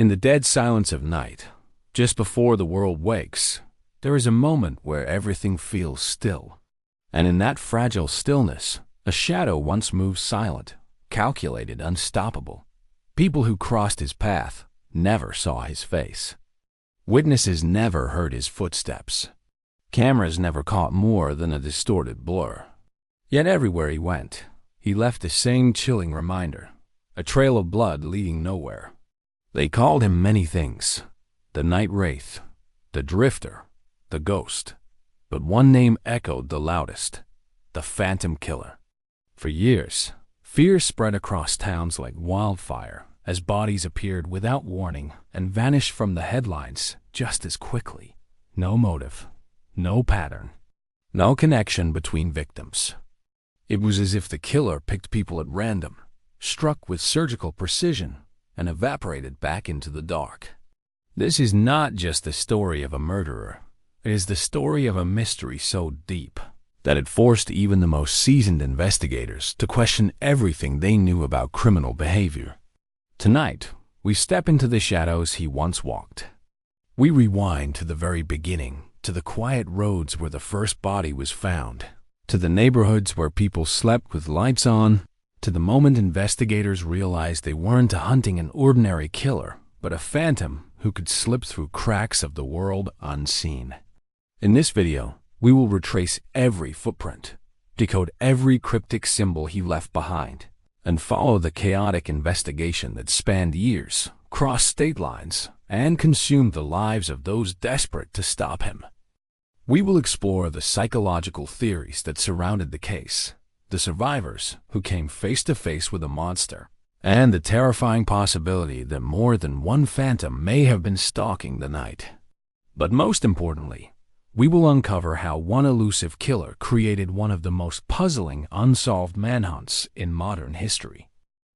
In the dead silence of night, just before the world wakes, there is a moment where everything feels still. And in that fragile stillness, a shadow once moved silent, calculated, unstoppable. People who crossed his path never saw his face. Witnesses never heard his footsteps. Cameras never caught more than a distorted blur. Yet everywhere he went, he left the same chilling reminder, a trail of blood leading nowhere. They called him many things: the Night Wraith, the Drifter, the Ghost. But one name echoed the loudest: the Phantom Killer. For years, fear spread across towns like wildfire as bodies appeared without warning and vanished from the headlines just as quickly. No motive, no pattern, no connection between victims. It was as if the killer picked people at random, struck with surgical precision, and evaporated back into the dark. This is not just the story of a murderer. It is the story of a mystery so deep that it forced even the most seasoned investigators to question everything they knew about criminal behavior. Tonight, we step into the shadows he once walked. We rewind to the very beginning, to the quiet roads where the first body was found, to the neighborhoods where people slept with lights on, to the moment investigators realized they weren't hunting an ordinary killer, but a phantom who could slip through cracks of the world unseen. In this video, we will retrace every footprint, decode every cryptic symbol he left behind, and follow the chaotic investigation that spanned years, crossed state lines, and consumed the lives of those desperate to stop him. We will explore the psychological theories that surrounded the case, the survivors who came face to face with a monster, and the terrifying possibility that more than one phantom may have been stalking the night. But most importantly, we will uncover how one elusive killer created one of the most puzzling unsolved manhunts in modern history.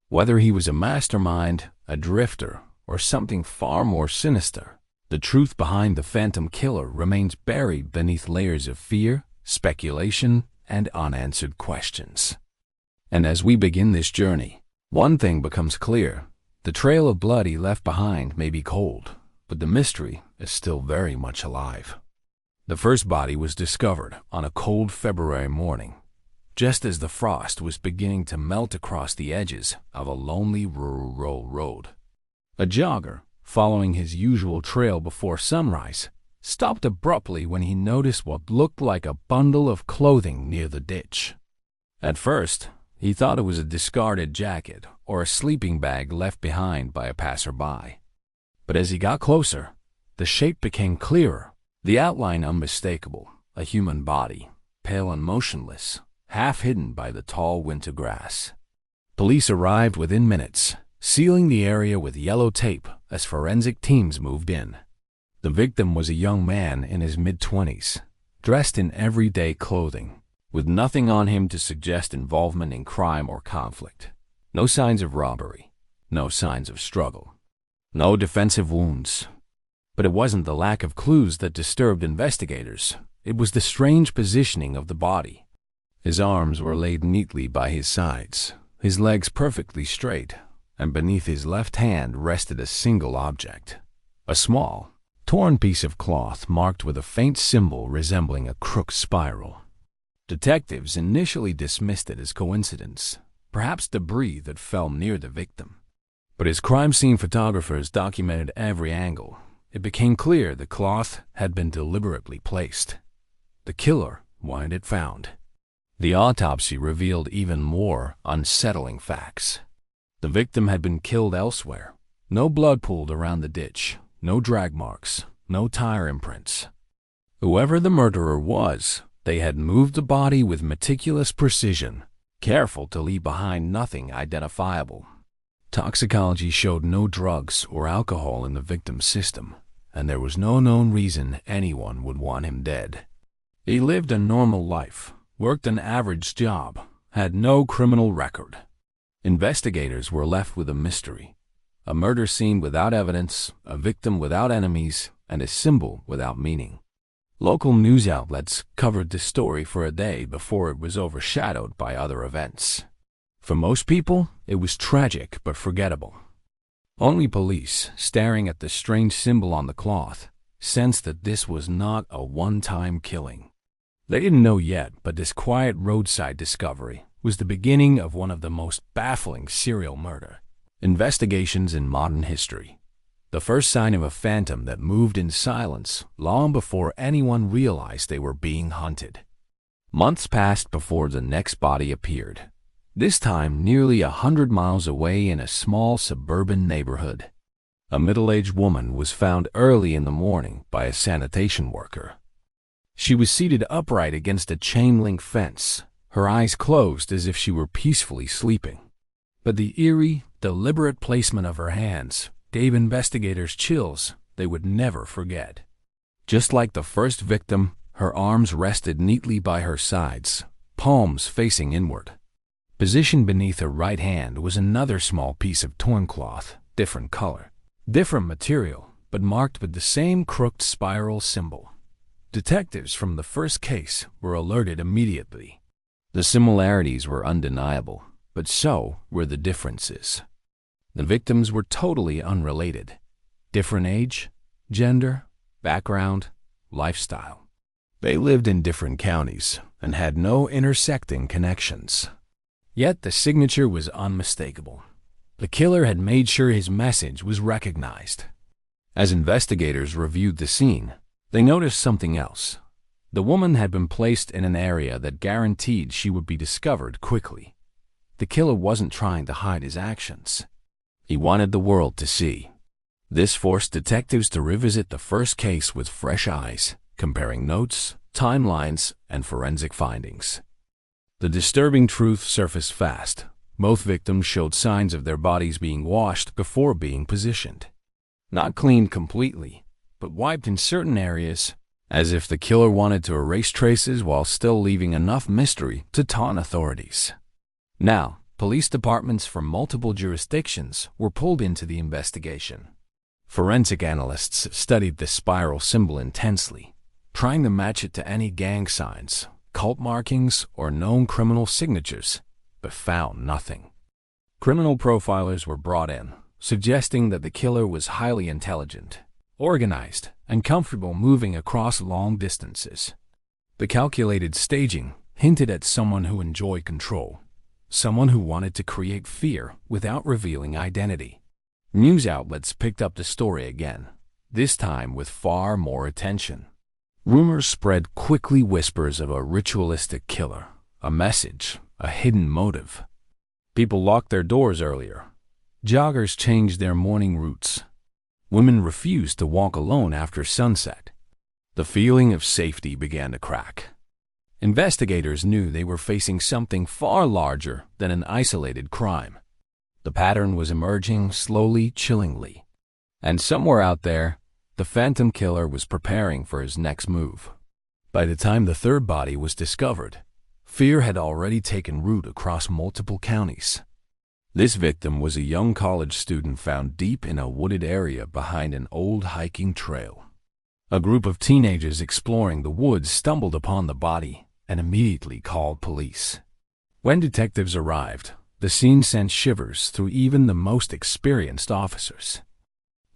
Whether he was a mastermind, a drifter, or something far more sinister, the truth behind the Phantom Killer remains buried beneath layers of fear, speculation, and unanswered questions. And as we begin this journey, one thing becomes clear: the trail of blood he left behind may be cold, but the mystery is still very much alive. The first body was discovered on a cold February morning, just as the frost was beginning to melt across the edges of a lonely rural road. A jogger, following his usual trail before sunrise, stopped abruptly when he noticed what looked like a bundle of clothing near the ditch. At first, he thought it was a discarded jacket or a sleeping bag left behind by a passerby. But as he got closer, the shape became clearer, the outline unmistakable: a human body, pale and motionless, half hidden by the tall winter grass. Police arrived within minutes, sealing the area with yellow tape as forensic teams moved in. The victim was a young man in his mid-20s, dressed in everyday clothing, with nothing on him to suggest involvement in crime or conflict. No signs of robbery, no signs of struggle, no defensive wounds. But it wasn't the lack of clues that disturbed investigators. It was the strange positioning of the body. His arms were laid neatly by his sides, his legs perfectly straight, and beneath his left hand rested a single object: a small, torn piece of cloth marked with a faint symbol resembling a crooked spiral. Detectives initially dismissed it as coincidence, perhaps debris that fell near the victim. But as crime scene photographers documented every angle, it became clear the cloth had been deliberately placed. The killer wanted it found. The autopsy revealed even more unsettling facts. The victim had been killed elsewhere. No blood pooled around the ditch, no drag marks, no tire imprints. Whoever the murderer was, they had moved the body with meticulous precision, careful to leave behind nothing identifiable. Toxicology showed no drugs or alcohol in the victim's system, and there was no known reason anyone would want him dead. He lived a normal life, worked an average job, had no criminal record. Investigators were left with a mystery: a murder scene without evidence, a victim without enemies, and a symbol without meaning. Local news outlets covered the story for a day before it was overshadowed by other events. For most people, it was tragic but forgettable. Only police, staring at the strange symbol on the cloth, sensed that this was not a one-time killing. They didn't know yet, but this quiet roadside discovery was the beginning of one of the most baffling serial murder investigations in modern history. The first sign of a phantom that moved in silence long before anyone realized they were being hunted. Months passed before the next body appeared, this time nearly 100 miles away in a small suburban neighborhood. A middle-aged woman was found early in the morning by a sanitation worker. She was seated upright against a chain-link fence, her eyes closed as if she were peacefully sleeping. But the eerie, deliberate placement of her hands gave investigators chills they would never forget. Just like the first victim, her arms rested neatly by her sides, palms facing inward. Positioned beneath her right hand was another small piece of torn cloth, different color, different material, but marked with the same crooked spiral symbol. Detectives from the first case were alerted immediately. The similarities were undeniable, but so were the differences. The victims were totally unrelated. Different age, gender, background, lifestyle. They lived in different counties and had no intersecting connections. Yet the signature was unmistakable. The killer had made sure his message was recognized. As investigators reviewed the scene, they noticed something else. The woman had been placed in an area that guaranteed she would be discovered quickly. The killer wasn't trying to hide his actions. He wanted the world to see. This forced detectives to revisit the first case with fresh eyes, comparing notes, timelines, and forensic findings. The disturbing truth surfaced fast. Both victims showed signs of their bodies being washed before being positioned. Not cleaned completely, but wiped in certain areas, as if the killer wanted to erase traces while still leaving enough mystery to taunt authorities. Now, police departments from multiple jurisdictions were pulled into the investigation. Forensic analysts studied the spiral symbol intensely, trying to match it to any gang signs, cult markings, or known criminal signatures, but found nothing. Criminal profilers were brought in, suggesting that the killer was highly intelligent, organized, and comfortable moving across long distances. The calculated staging hinted at someone who enjoyed control, someone who wanted to create fear without revealing identity. News outlets picked up the story again, this time with far more attention. Rumors spread quickly, whispers of a ritualistic killer, a message, a hidden motive. People locked their doors earlier. Joggers changed their morning routes. Women refused to walk alone after sunset. The feeling of safety began to crack. Investigators knew they were facing something far larger than an isolated crime. The pattern was emerging slowly, chillingly. And somewhere out there, the phantom killer was preparing for his next move. By the time the third body was discovered, fear had already taken root across multiple counties. This victim was a young college student found deep in a wooded area behind an old hiking trail. A group of teenagers exploring the woods stumbled upon the body and immediately called police. When detectives arrived, the scene sent shivers through even the most experienced officers.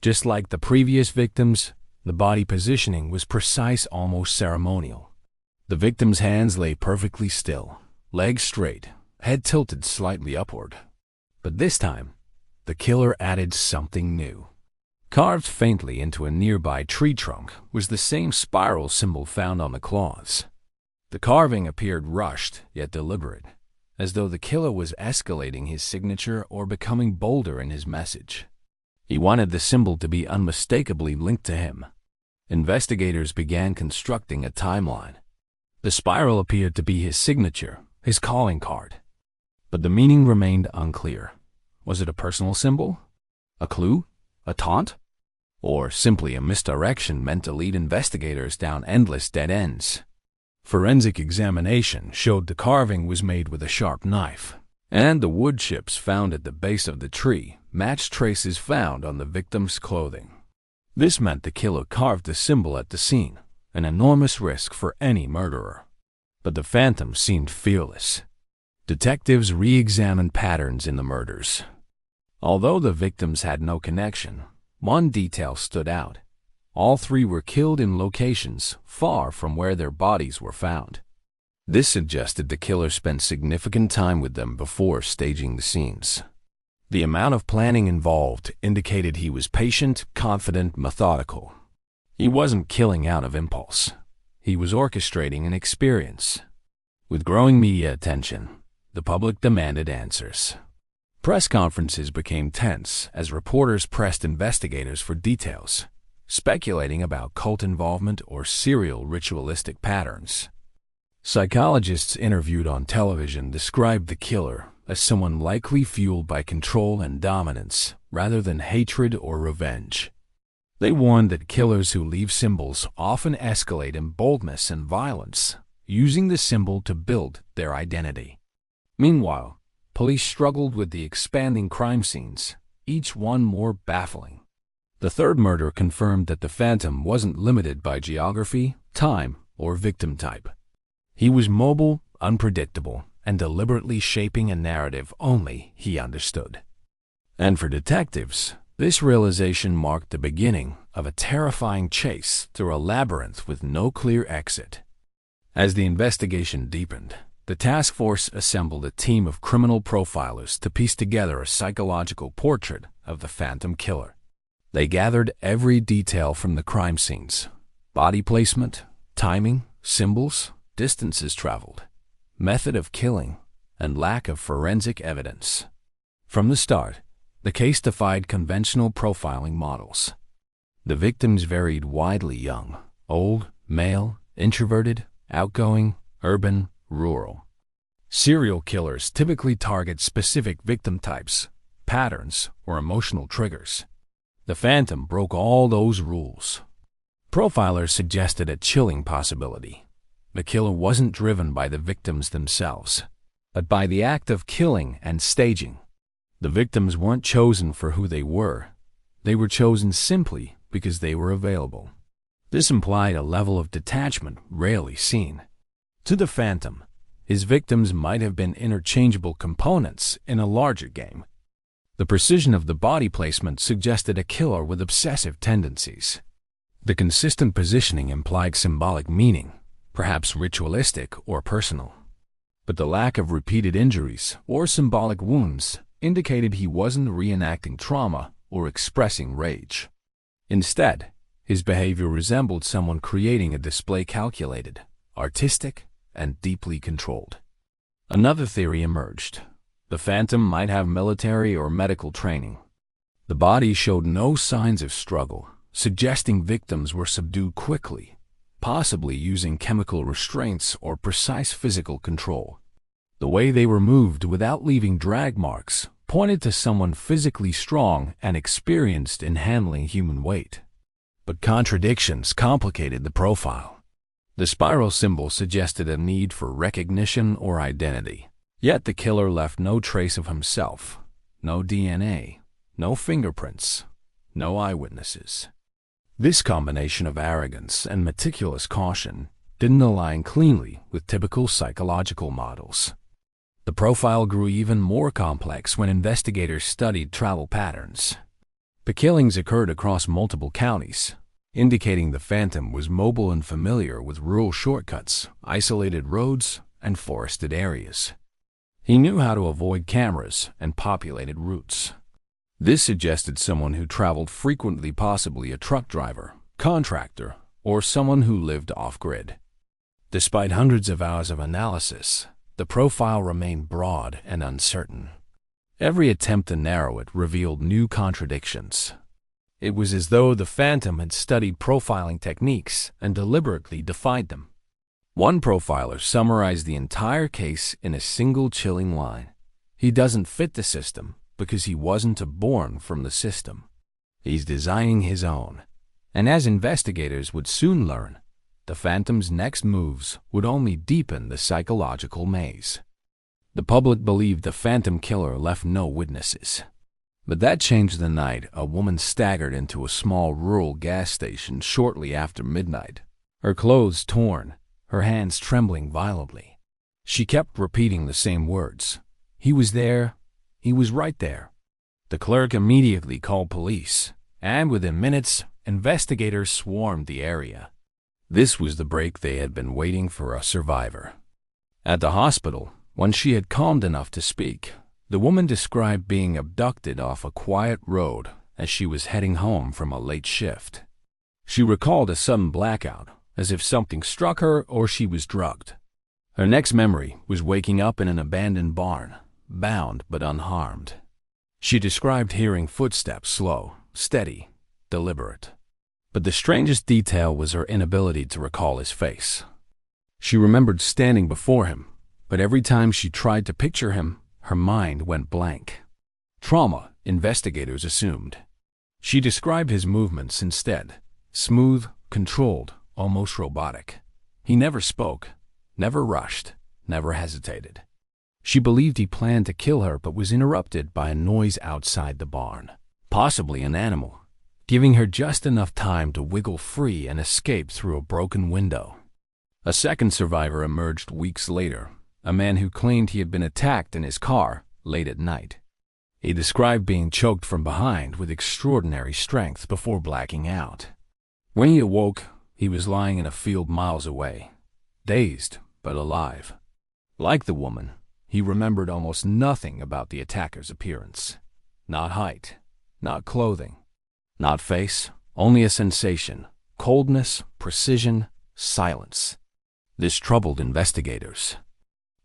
Just like the previous victims, the body positioning was precise, almost ceremonial. The victim's hands lay perfectly still, legs straight, head tilted slightly upward. But this time, the killer added something new. Carved faintly into a nearby tree trunk was the same spiral symbol found on the cloths. The carving appeared rushed yet deliberate, as though the killer was escalating his signature or becoming bolder in his message. He wanted the symbol to be unmistakably linked to him. Investigators began constructing a timeline. The spiral appeared to be his signature, his calling card. But the meaning remained unclear. Was it a personal symbol? A clue? A taunt? Or simply a misdirection meant to lead investigators down endless dead ends? Forensic examination showed the carving was made with a sharp knife, and the wood chips found at the base of the tree matched traces found on the victim's clothing. This meant the killer carved the symbol at the scene, an enormous risk for any murderer. But the phantom seemed fearless. Detectives re-examined patterns in the murders. Although the victims had no connection, one detail stood out. All three were killed in locations far from where their bodies were found. This suggested the killer spent significant time with them before staging the scenes. The amount of planning involved indicated he was patient, confident, methodical. He wasn't killing out of impulse. He was orchestrating an experience. With growing media attention, the public demanded answers. Press conferences became tense as reporters pressed investigators for details, speculating about cult involvement or serial ritualistic patterns. Psychologists interviewed on television described the killer as someone likely fueled by control and dominance rather than hatred or revenge. They warned that killers who leave symbols often escalate in boldness and violence, using the symbol to build their identity. Meanwhile, police struggled with the expanding crime scenes, each one more baffling. The third murder confirmed that the phantom wasn't limited by geography, time, or victim type. He was mobile, unpredictable, and deliberately shaping a narrative only he understood. And for detectives, this realization marked the beginning of a terrifying chase through a labyrinth with no clear exit. As the investigation deepened, the task force assembled a team of criminal profilers to piece together a psychological portrait of the phantom killer. They gathered every detail from the crime scenes: body placement, timing, symbols, distances traveled, method of killing, and lack of forensic evidence. From the start, the case defied conventional profiling models. The victims varied widely: young, old, male, introverted, outgoing, urban, rural. Serial killers typically target specific victim types, patterns, or emotional triggers. The phantom broke all those rules. Profilers suggested a chilling possibility. The killer wasn't driven by the victims themselves, but by the act of killing and staging. The victims weren't chosen for who they were chosen simply because they were available. This implied a level of detachment rarely seen. To the phantom, his victims might have been interchangeable components in a larger game. The precision of the body placement suggested a killer with obsessive tendencies. The consistent positioning implied symbolic meaning, perhaps ritualistic or personal. But the lack of repeated injuries or symbolic wounds indicated he wasn't reenacting trauma or expressing rage. Instead, his behavior resembled someone creating a display calculated, artistic, and deeply controlled. Another theory emerged. The phantom might have military or medical training. The body showed no signs of struggle, suggesting victims were subdued quickly, possibly using chemical restraints or precise physical control. The way they were moved without leaving drag marks pointed to someone physically strong and experienced in handling human weight. But contradictions complicated the profile. The spiral symbol suggested a need for recognition or identity. Yet the killer left no trace of himself, no DNA, no fingerprints, no eyewitnesses. This combination of arrogance and meticulous caution didn't align cleanly with typical psychological models. The profile grew even more complex when investigators studied travel patterns. The killings occurred across multiple counties, indicating the phantom was mobile and familiar with rural shortcuts, isolated roads, and forested areas. He knew how to avoid cameras and populated routes. This suggested someone who traveled frequently, possibly a truck driver, contractor, or someone who lived off-grid. Despite hundreds of hours of analysis, the profile remained broad and uncertain. Every attempt to narrow it revealed new contradictions. It was as though the phantom had studied profiling techniques and deliberately defied them. One profiler summarized the entire case in a single chilling line. He doesn't fit the system because he wasn't born from the system. He's designing his own. And as investigators would soon learn, the phantom's next moves would only deepen the psychological maze. The public believed the phantom killer left no witnesses. But that changed the night a woman staggered into a small rural gas station shortly after midnight, her clothes torn, her hands trembling violently. She kept repeating the same words. He was there. He was right there. The clerk immediately called police, and within minutes, investigators swarmed the area. This was the break they had been waiting for a survivor. At the hospital, when she had calmed enough to speak, the woman described being abducted off a quiet road as she was heading home from a late shift. She recalled a sudden blackout, as if something struck her or she was drugged. Her next memory was waking up in an abandoned barn, bound but unharmed. She described hearing footsteps slow, steady, deliberate. But the strangest detail was her inability to recall his face. She remembered standing before him, but every time she tried to picture him, her mind went blank. Trauma, investigators assumed. She described his movements instead, smooth, controlled, almost robotic. He never spoke, never rushed, never hesitated. She believed he planned to kill her but was interrupted by a noise outside the barn, possibly an animal, giving her just enough time to wiggle free and escape through a broken window. A second survivor emerged weeks later, a man who claimed he had been attacked in his car late at night. He described being choked from behind with extraordinary strength before blacking out. When he awoke, he was lying in a field miles away, dazed but alive. Like the woman, he remembered almost nothing about the attacker's appearance. Not height, not clothing, not face, only a sensation, coldness, precision, silence. This troubled investigators.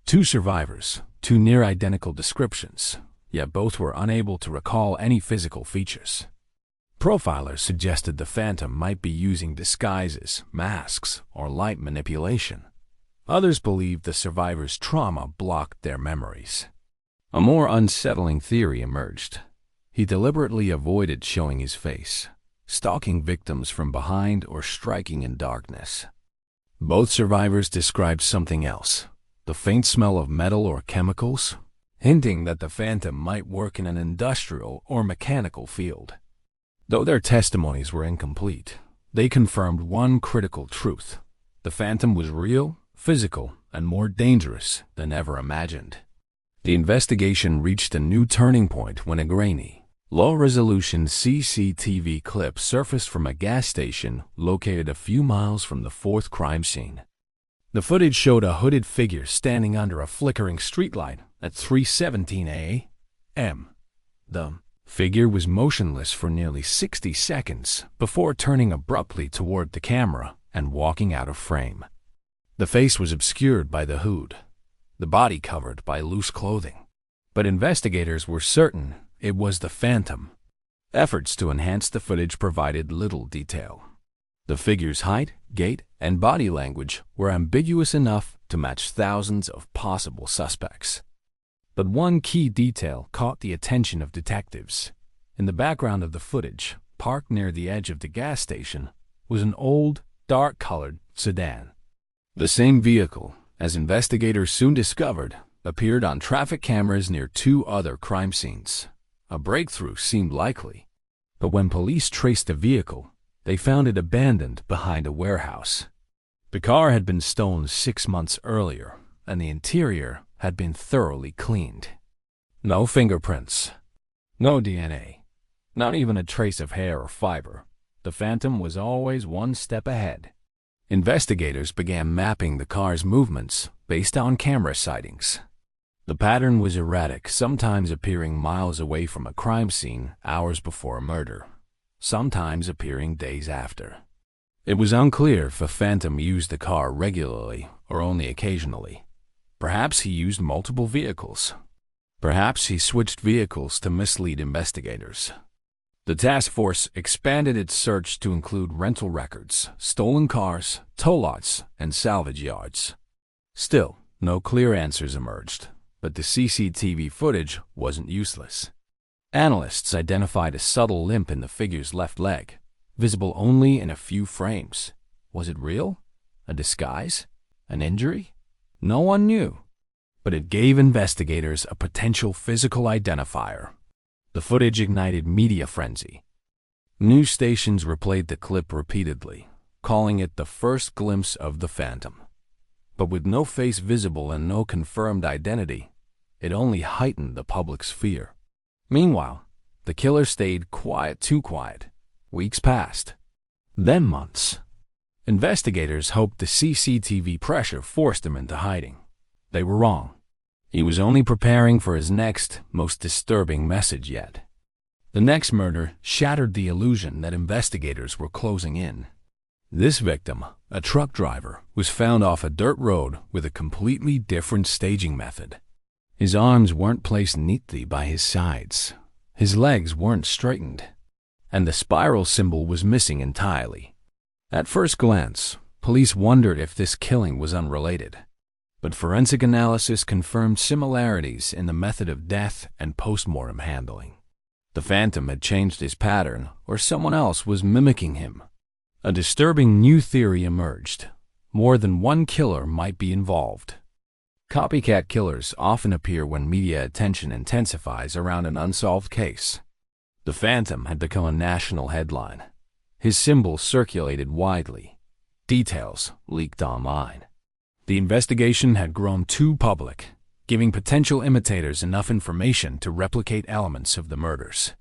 Two survivors, two near-identical descriptions, yet both were unable to recall any physical features. Profilers suggested the phantom might be using disguises, masks, or light manipulation. Others believed the survivors' trauma blocked their memories. A more unsettling theory emerged. He deliberately avoided showing his face, stalking victims from behind or striking in darkness. Both survivors described something else, the faint smell of metal or chemicals, hinting that the phantom might work in an industrial or mechanical field. Though their testimonies were incomplete, they confirmed one critical truth. The phantom was real, physical, and more dangerous than ever imagined. The investigation reached a new turning point when a grainy, low-resolution CCTV clip surfaced from a gas station located a few miles from the fourth crime scene. The footage showed a hooded figure standing under a flickering streetlight at 3:17 a.m. The figure was motionless for nearly 60 seconds before turning abruptly toward the camera and walking out of frame. The face was obscured by the hood, the body covered by loose clothing. But investigators were certain it was the phantom. Efforts to enhance the footage provided little detail. The figure's height, gait, and body language were ambiguous enough to match thousands of possible suspects. But one key detail caught the attention of detectives. In the background of the footage, parked near the edge of the gas station, was an old, dark-colored sedan. The same vehicle, as investigators soon discovered, appeared on traffic cameras near two other crime scenes. A breakthrough seemed likely, but when police traced the vehicle, they found it abandoned behind a warehouse. The car had been stolen 6 months earlier, and the interior had been thoroughly cleaned. No fingerprints, no DNA, not even a trace of hair or fiber. The phantom was always one step ahead. Investigators began mapping the car's movements based on camera sightings. The pattern was erratic, sometimes appearing miles away from a crime scene hours before a murder, sometimes appearing days after. It was unclear if a phantom used the car regularly or only occasionally. Perhaps he used multiple vehicles. Perhaps he switched vehicles to mislead investigators. The task force expanded its search to include rental records, stolen cars, tow lots, and salvage yards. Still, no clear answers emerged, but the CCTV footage wasn't useless. Analysts identified a subtle limp in the figure's left leg, visible only in a few frames. Was it real? A disguise? An injury? No one knew. But it gave investigators a potential physical identifier. The footage ignited media frenzy. News stations replayed the clip repeatedly, calling it the first glimpse of the phantom. But with no face visible and no confirmed identity, it only heightened the public's fear. Meanwhile, The killer stayed quiet, too quiet. Weeks passed. Then months. Investigators hoped the CCTV pressure forced him into hiding. They were wrong. He was only preparing for his next, most disturbing message yet. The next murder shattered the illusion that investigators were closing in. This victim, a truck driver, was found off a dirt road with a completely different staging method. His arms weren't placed neatly by his sides. His legs weren't straightened. And the spiral symbol was missing entirely. At first glance, police wondered if this killing was unrelated. But forensic analysis confirmed similarities in the method of death and postmortem handling. The phantom had changed his pattern, or someone else was mimicking him. A disturbing new theory emerged. More than one killer might be involved. Copycat killers often appear when media attention intensifies around an unsolved case. The phantom had become a national headline. His symbol circulated widely. Details leaked online. The investigation had grown too public, giving potential imitators enough information to replicate elements of the murders.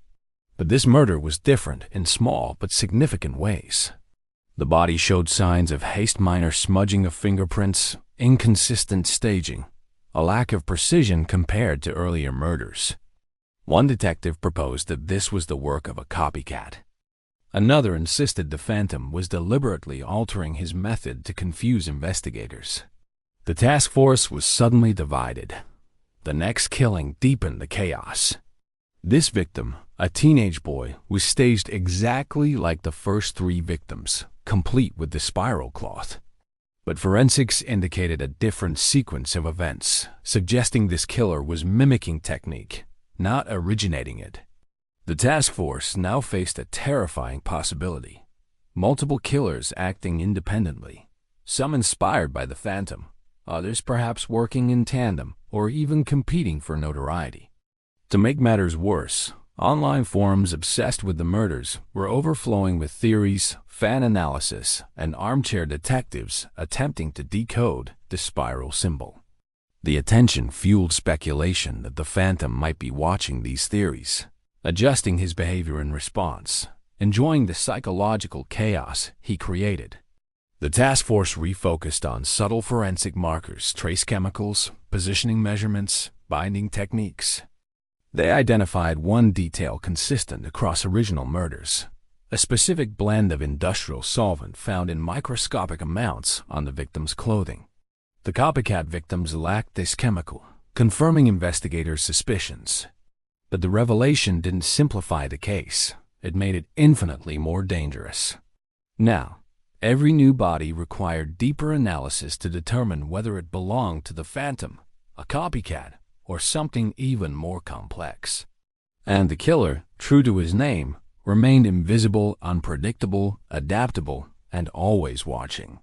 But this murder was different in small but significant ways. The body showed signs of haste, minor smudging of fingerprints, inconsistent staging, a lack of precision compared to earlier murders. One detective proposed that this was the work of a copycat. Another insisted the phantom was deliberately altering his method to confuse investigators. The task force was suddenly divided. The next killing deepened the chaos. This victim, a teenage boy, was staged exactly like the first three victims, complete with the spiral cloth. But forensics indicated a different sequence of events, suggesting this killer was mimicking technique, not originating it. The task force now faced a terrifying possibility. Multiple killers acting independently, some inspired by the phantom, others perhaps working in tandem or even competing for notoriety. To make matters worse, online forums obsessed with the murders were overflowing with theories, fan analysis, and armchair detectives attempting to decode the spiral symbol. The attention fueled speculation that the phantom might be watching these theories, adjusting his behavior in response, enjoying the psychological chaos he created. The task force refocused on subtle forensic markers, trace chemicals, positioning measurements, binding techniques. They identified one detail consistent across original murders, a specific blend of industrial solvent found in microscopic amounts on the victim's clothing. The copycat victims lacked this chemical, confirming investigators' suspicions. But the revelation didn't simplify the case. It made it infinitely more dangerous. Now, every new body required deeper analysis to determine whether it belonged to the phantom, a copycat, or something even more complex. And the killer, true to his name, remained invisible, unpredictable, adaptable, and always watching.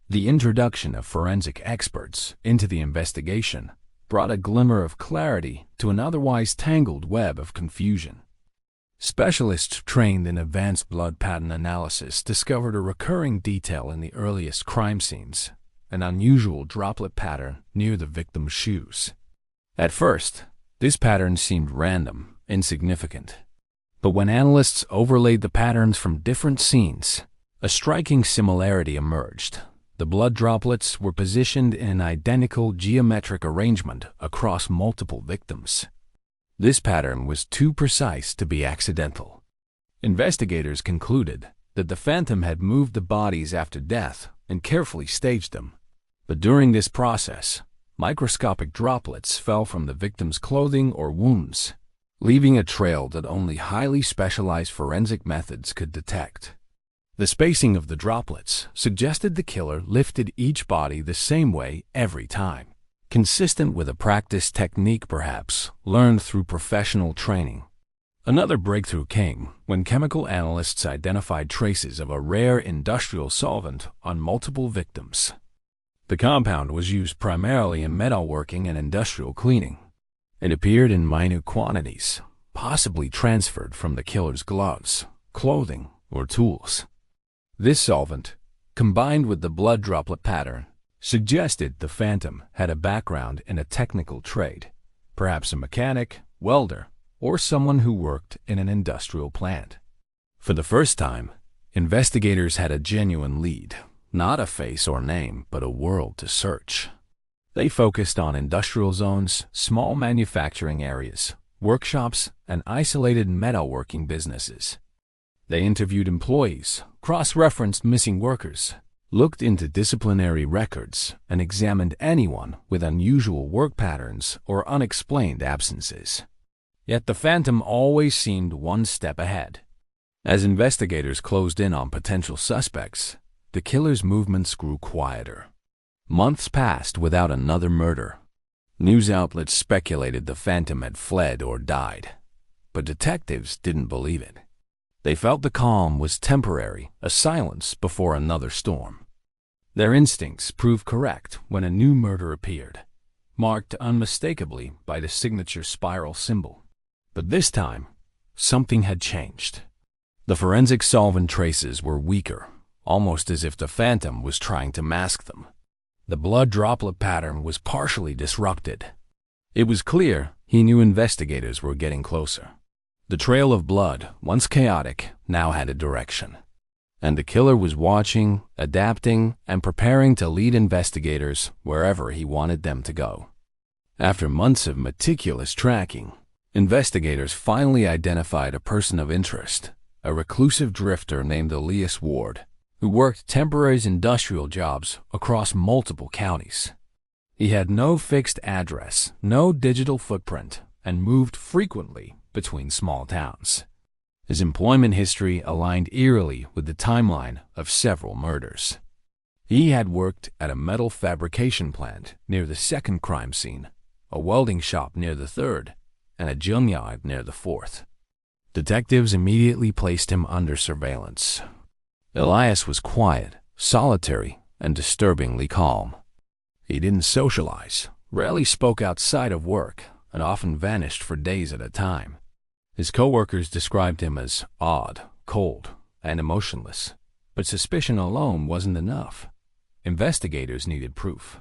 The introduction of forensic experts into the investigation brought a glimmer of clarity to an otherwise tangled web of confusion. Specialists trained in advanced blood pattern analysis discovered a recurring detail in the earliest crime scenes, an unusual droplet pattern near the victim's shoes. At first, this pattern seemed random, insignificant. But when analysts overlaid the patterns from different scenes, a striking similarity emerged. The blood droplets were positioned in an identical geometric arrangement across multiple victims. This pattern was too precise to be accidental. Investigators concluded that the phantom had moved the bodies after death and carefully staged them. But during this process, microscopic droplets fell from the victim's clothing or wounds, leaving a trail that only highly specialized forensic methods could detect. The spacing of the droplets suggested the killer lifted each body the same way every time, consistent with a practiced technique perhaps learned through professional training. Another breakthrough came when chemical analysts identified traces of a rare industrial solvent on multiple victims. The compound was used primarily in metalworking and industrial cleaning. It appeared in minute quantities, possibly transferred from the killer's gloves, clothing, or tools. This solvent, combined with the blood droplet pattern, suggested the phantom had a background in a technical trade, perhaps a mechanic, welder, or someone who worked in an industrial plant. For the first time, investigators had a genuine lead, not a face or name, but a world to search. They focused on industrial zones, small manufacturing areas, workshops, and isolated metalworking businesses. They interviewed employees, cross-referenced missing workers, looked into disciplinary records, and examined anyone with unusual work patterns or unexplained absences. Yet the Phantom always seemed one step ahead. As investigators closed in on potential suspects, the killer's movements grew quieter. Months passed without another murder. News outlets speculated the Phantom had fled or died, but detectives didn't believe it. They felt the calm was temporary, a silence before another storm. Their instincts proved correct when a new murder appeared, marked unmistakably by the signature spiral symbol. But this time, something had changed. The forensic solvent traces were weaker, almost as if the Phantom was trying to mask them. The blood droplet pattern was partially disrupted. It was clear he knew investigators were getting closer. The trail of blood, once chaotic, now had a direction. And the killer was watching, adapting, and preparing to lead investigators wherever he wanted them to go. After months of meticulous tracking, investigators finally identified a person of interest, a reclusive drifter named Elias Ward, who worked temporary industrial jobs across multiple counties. He had no fixed address, no digital footprint, and moved frequently between small towns. His employment history aligned eerily with the timeline of several murders. He had worked at a metal fabrication plant near the second crime scene, a welding shop near the third, and a junkyard near the fourth. Detectives immediately placed him under surveillance. Elias was quiet, solitary, and disturbingly calm. He didn't socialize, rarely spoke outside of work, and often vanished for days at a time. His coworkers described him as odd, cold, and emotionless, but suspicion alone wasn't enough. Investigators needed proof.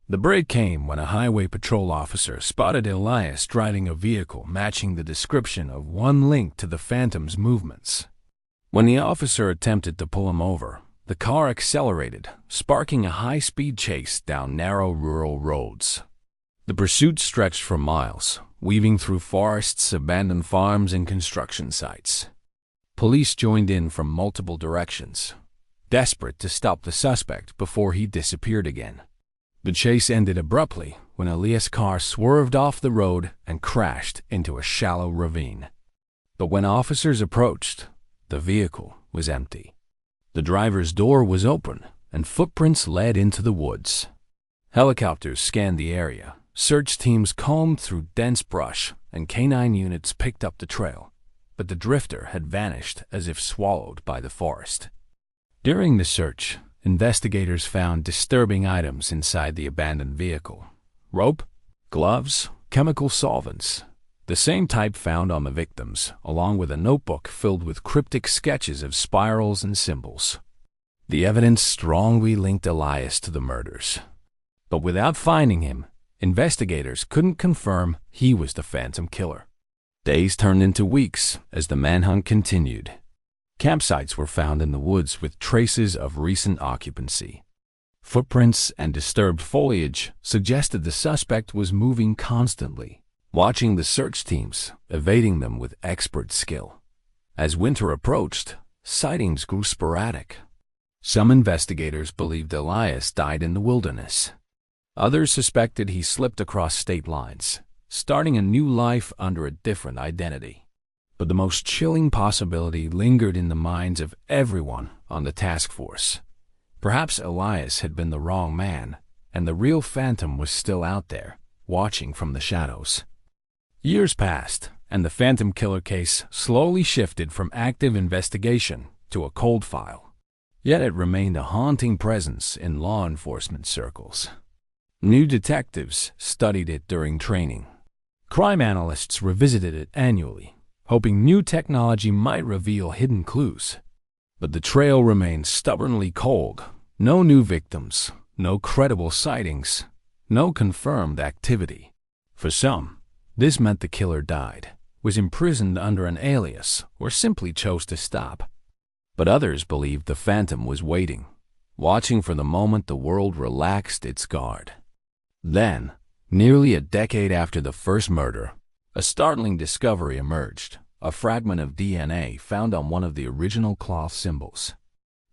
The break came when a highway patrol officer spotted Elias driving a vehicle matching the description of one linked to the Phantom's movements. When the officer attempted to pull him over, the car accelerated, sparking a high-speed chase down narrow rural roads. The pursuit stretched for miles, weaving through forests, abandoned farms, and construction sites. Police joined in from multiple directions, desperate to stop the suspect before he disappeared again. The chase ended abruptly when Elias' car swerved off the road and crashed into a shallow ravine. But when officers approached, the vehicle was empty. The driver's door was open, and footprints led into the woods. Helicopters scanned the area. Search teams combed through dense brush, and canine units picked up the trail, but the drifter had vanished as if swallowed by the forest. During the search, investigators found disturbing items inside the abandoned vehicle: rope, gloves, chemical solvents, the same type found on the victims, along with a notebook filled with cryptic sketches of spirals and symbols. The evidence strongly linked Elias to the murders. But without finding him, investigators couldn't confirm he was the Phantom killer. Days turned into weeks as the manhunt continued. Campsites were found in the woods with traces of recent occupancy. Footprints and disturbed foliage suggested the suspect was moving constantly, watching the search teams, evading them with expert skill. As winter approached, sightings grew sporadic. Some investigators believed Elias died in the wilderness. Others suspected he slipped across state lines, starting a new life under a different identity. But the most chilling possibility lingered in the minds of everyone on the task force. Perhaps Elias had been the wrong man, and the real Phantom was still out there, watching from the shadows. Years passed, and the Phantom killer case slowly shifted from active investigation to a cold file. Yet it remained a haunting presence in law enforcement circles. New detectives studied it during training. Crime analysts revisited it annually, hoping new technology might reveal hidden clues. But the trail remained stubbornly cold. No new victims, no credible sightings, no confirmed activity. For some, this meant the killer died, was imprisoned under an alias, or simply chose to stop. But others believed the phantom was waiting, watching for the moment the world relaxed its guard. Then, nearly a decade after the first murder, a startling discovery emerged: a fragment of DNA found on one of the original cloth symbols.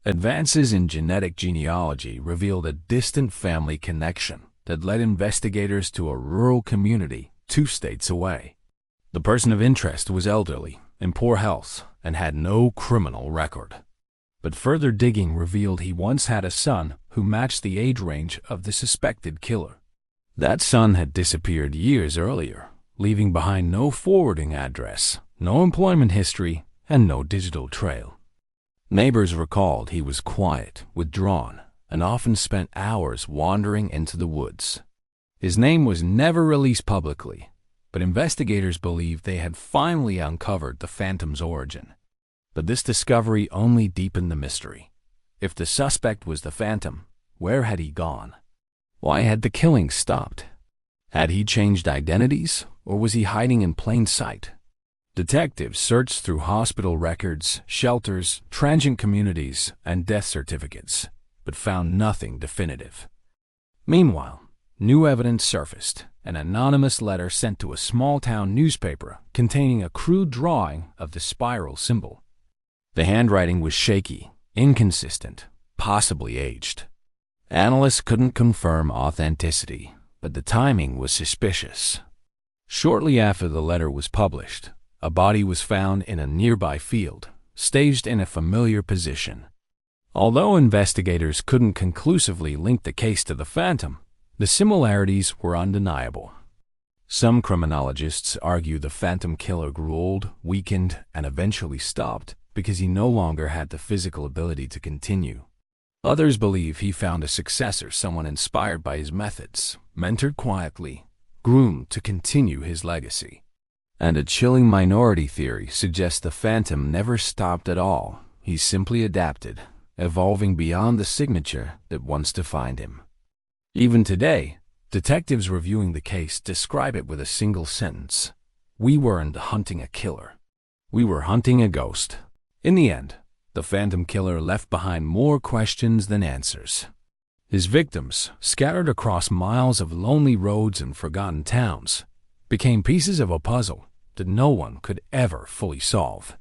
Advances in genetic genealogy revealed a distant family connection that led investigators to a rural community 2 states away. The person of interest was elderly, in poor health, and had no criminal record. But further digging revealed he once had a son who matched the age range of the suspected killer. That son had disappeared years earlier, leaving behind no forwarding address, no employment history, and no digital trail. Neighbors recalled he was quiet, withdrawn, and often spent hours wandering into the woods. His name was never released publicly, but investigators believed they had finally uncovered the phantom's origin. But this discovery only deepened the mystery. If the suspect was the phantom, where had he gone? Why had the killing stopped? Had he changed identities, or was he hiding in plain sight? Detectives searched through hospital records, shelters, transient communities, and death certificates, but found nothing definitive. Meanwhile, new evidence surfaced: an anonymous letter sent to a small-town newspaper containing a crude drawing of the spiral symbol. The handwriting was shaky, inconsistent, possibly aged. Analysts couldn't confirm authenticity, but the timing was suspicious. Shortly after the letter was published, a body was found in a nearby field, staged in a familiar position. Although investigators couldn't conclusively link the case to the phantom, the similarities were undeniable. Some criminologists argue the phantom killer grew old, weakened, and eventually stopped because he no longer had the physical ability to continue. Others believe he found a successor, someone inspired by his methods, mentored quietly, groomed to continue his legacy. And a chilling minority theory suggests the phantom never stopped at all. He simply adapted, evolving beyond the signature that once defined him. Even today, detectives reviewing the case describe it with a single sentence: "We weren't hunting a killer. We were hunting a ghost." In the end, the phantom killer left behind more questions than answers. His victims, scattered across miles of lonely roads and forgotten towns, became pieces of a puzzle that no one could ever fully solve.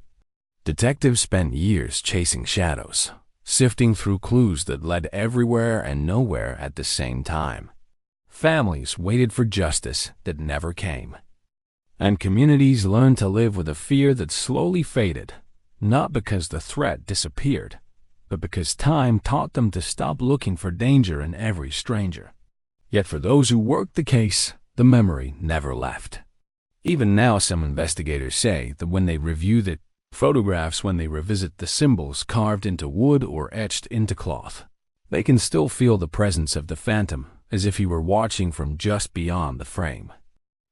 Detectives spent years chasing shadows, sifting through clues that led everywhere and nowhere at the same time. Families waited for justice that never came. And communities learned to live with a fear that slowly faded, not because the threat disappeared, but because time taught them to stop looking for danger in every stranger. Yet for those who worked the case, the memory never left. Even now, some investigators say that when they review the photographs, when they revisit the symbols carved into wood or etched into cloth, they can still feel the presence of the phantom, as if he were watching from just beyond the frame.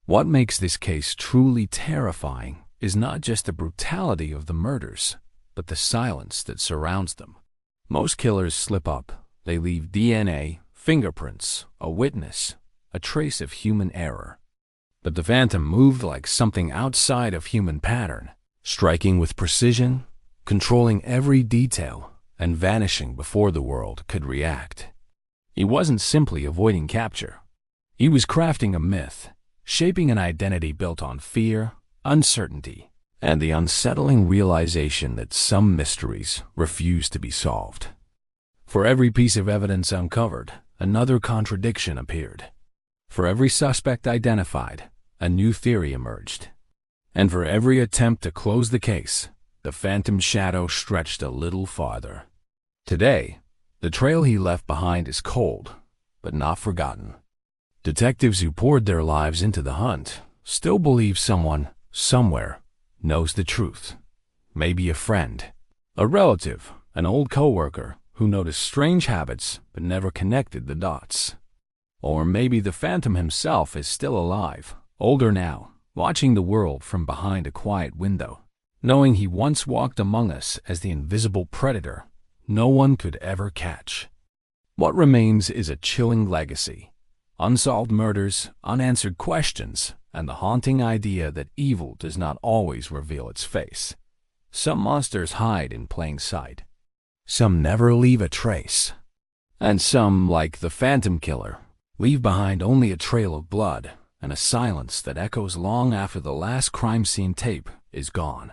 What makes this case truly terrifying is not just the brutality of the murders, but the silence that surrounds them. Most killers slip up. They leave DNA, fingerprints, a witness, a trace of human error. But the phantom moved like something outside of human pattern, striking with precision, controlling every detail, and vanishing before the world could react. He wasn't simply avoiding capture. He was crafting a myth, shaping an identity built on fear, uncertainty, and the unsettling realization that some mysteries refuse to be solved. For every piece of evidence uncovered, another contradiction appeared. For every suspect identified, a new theory emerged. And for every attempt to close the case, the phantom's shadow stretched a little farther. Today, the trail he left behind is cold, but not forgotten. Detectives who poured their lives into the hunt still believe someone, somewhere, knows the truth. Maybe a friend, a relative, an old coworker who noticed strange habits but never connected the dots. Or maybe the phantom himself is still alive, older now, watching the world from behind a quiet window, knowing he once walked among us as the invisible predator no one could ever catch. What remains is a chilling legacy: unsolved murders, unanswered questions, and the haunting idea that evil does not always reveal its face. Some monsters hide in plain sight. Some never leave a trace. And some, like the Phantom Killer, leave behind only a trail of blood and a silence that echoes long after the last crime scene tape is gone.